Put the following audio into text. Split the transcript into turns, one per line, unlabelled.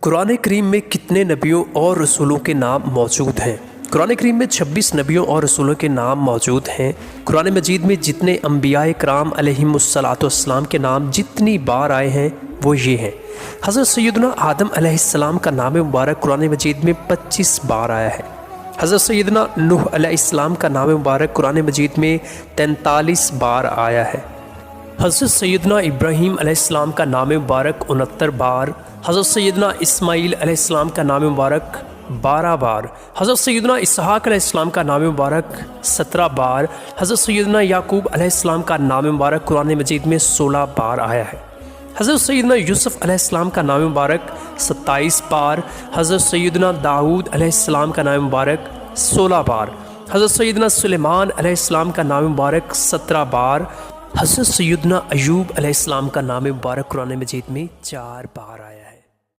قرآن کریم میں کتنے نبیوں اور رسولوں کے نام موجود ہیں؟ قرآن کریم میں 26 نبیوں اور رسولوں کے نام موجود ہیں۔ قرآن مجید میں جتنے انبیاء کرام علیہم السلام کے نام جتنی بار آئے ہیں وہ یہ ہیں۔ حضرت سیدنا آدم علیہ السلام کا نام مبارک قرآن مجید میں 25 بار آیا ہے۔ حضرت سیدنا نوح علیہ السلام کا نام مبارک قرآن مجید میں 43 بار آیا ہے۔ حضرت سیدنا ابراہیم علیہ السلام کا نام مبارک 69 بار، حضرت سیدنا اسماعیل علیہ السلام کا نام مبارک 12 بار، حضرت سیدنا اسحاق علیہ السلام کا نام مبارک 17 بار، حضرت سیدنا یعقوب علیہ السلام کا نام مبارک قرآن مجید میں 16 بار آیا ہے۔ حضرت سیدنا یوسف علیہ السلام کا نام مبارک 27 بار، حضرت سیدنا داؤد علیہ السلام کا نام مبارک 16 بار، حضرت سیدنا سلیمان علیہ السلام کا نام مبارک 17 بار، حضرت سیدنا ایوب علیہ السلام کا نام مبارک قرآن مجید میں 4 بار آیا ہے۔